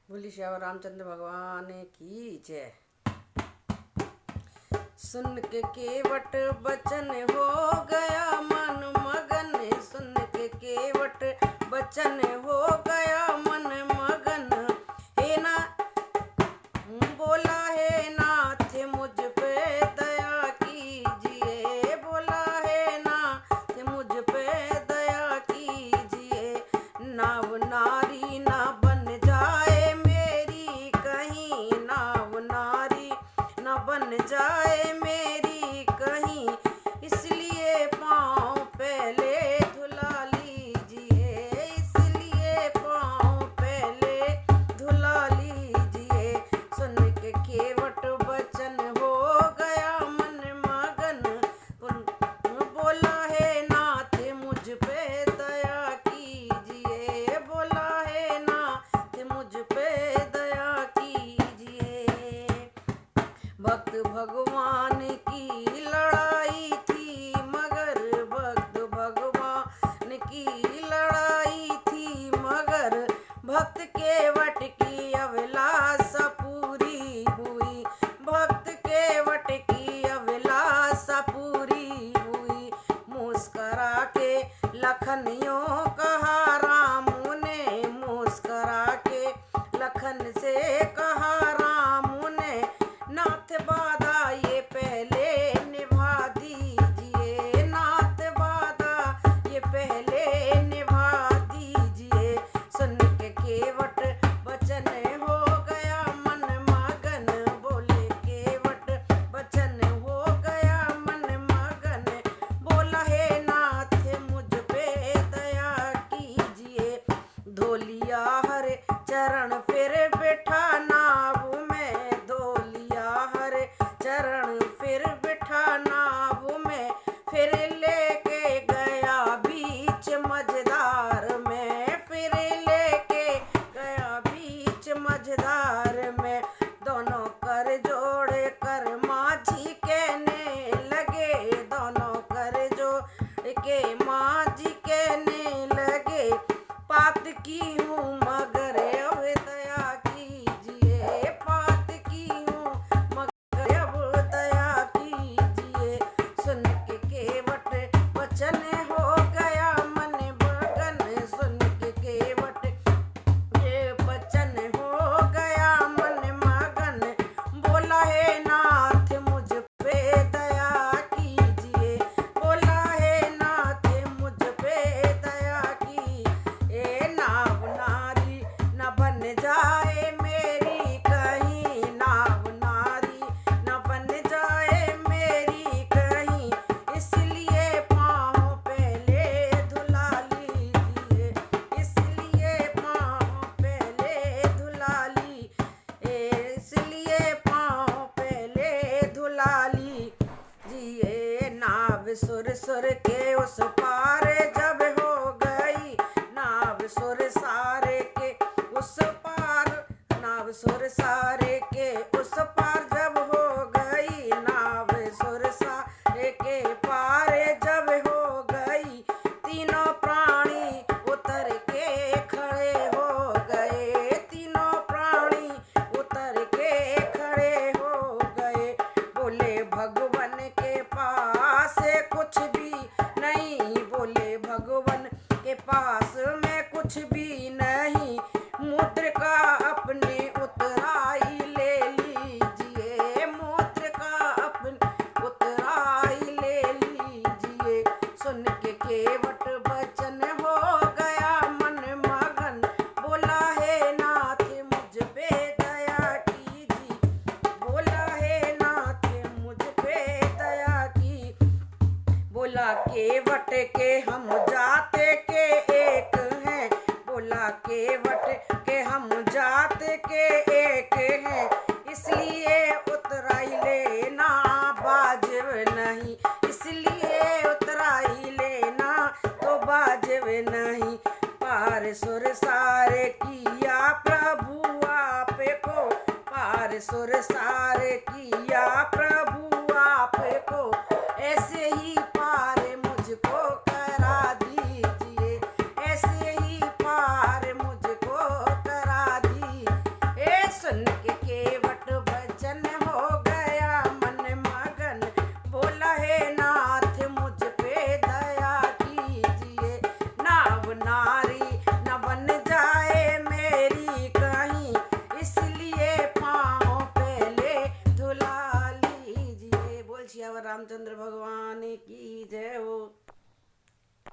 बोली श्याम रामचंद्र भगवान की जय। सुन के केवट बचन हो गया मन मगन, सुन के केवट बचन हो गया मन मगन। हे ना बोला हे नाथ मुझ पे दया कीजिए, बोला हे नाथ मुझ पे दया कीजिए। नाव नारी ना बन जाए मेरी कहीं, नाव नारी ना बन जाए मेरी कहीं, इसलिए पाँव पहले धुला लीजिए, इसलिए पाँव पहले धुला लीजिए। सुन के केवट बचन हो गया मन मगन, बोला है नाथ मुझ पे दया कीजिए, बोला है नाथ मुझ पे दया कीजिए। भक्त भगवान की लड़ाई थी मगर, भक्त भगवान की लड़ाई थी मगर, भक्त केवट की अभिलाषा पूरी हुई, भक्त केवट की अभिलाषा पूरी हुई। मुस्करा के लखन यूं कहा राम ने, मुस्करा के लखन से कहा राम ने, नाथ बाधा ये पहले निभा दीजिए, नाथ बाधा ये पहले निभा दीजिए। सुन के केवट बचन हो गया मन मगन, बोले केवट बचन हो गया मन मगन, बोला हे नाथ मुझ पे दया कीजिए। धोलिया हर चरण फिर बिठा नाव में, धोलिया हर चरण फिर बिठा नाव में, फिर लेके गया बीच मझधार में, फिर लेके गया बीच मझधार में। दोनों कर जोड़ कर माझी कहने लगे, दोनों कर जोड़ के माझी कहने लगे, पात की हूँ मगर अब दया कीजिए, पात की हूँ मगर अब दया कीजिए। सुन के केवट बचन हो गया मन मगन, सुन के केवट ये बचन हो गया मन मगन, बोला है नाथ मुझ पे दया कीजिए, बोला है नाथ मुझ पे दया की। ए नाव नारी न बन जाए मेरी कहीं, नाव नारी न बन जाए मेरी कहीं, इसलिए पाँव पहले धुला लीजिए, इसलिए पाँव पहले धुला ली, इसलिए पाँव पहले धुला लीजिए। नाव सुर सुर के उस पार जब हो गई, नाव सुर सारे के उस पार, नाव सुर सारे के उस पार जब हो गई, नाव सुर सारे के पार जब हो गई, तीनों प्राणी उतर के खड़े हो गए, तीनों प्राणी उतर के खड़े हो गए। बोले भगवान के पास कुछ भी नहीं, बोले भगवान के पास में कुछ भी नहीं, मुद्रिका अपने उतराई ले लीजिए, मुद्रिका अपने उतराई ले लीजिए। सुन के केवट बचन हो गया मन मगन, बोला है नाथ मुझ पे दया कीजिए, बोला है नाथ मुझ पे दया की। बोला केवट के हम जाते के एक हैं, बोला केवट के हम जात के एक हैं, इसलिए उतराई लेना वाजिब नहीं, इसलिए उतराई लेना तो वाजिब नहीं। पार सुर सारे किया प्रभु आप को, पार सुर सारे किया प्रभु आप को, ऐसे ही पार मुझको करा दीजिए, ऐसे ही पार मुझको करा दीजिए। रामचंद्र भगवान की जय हो।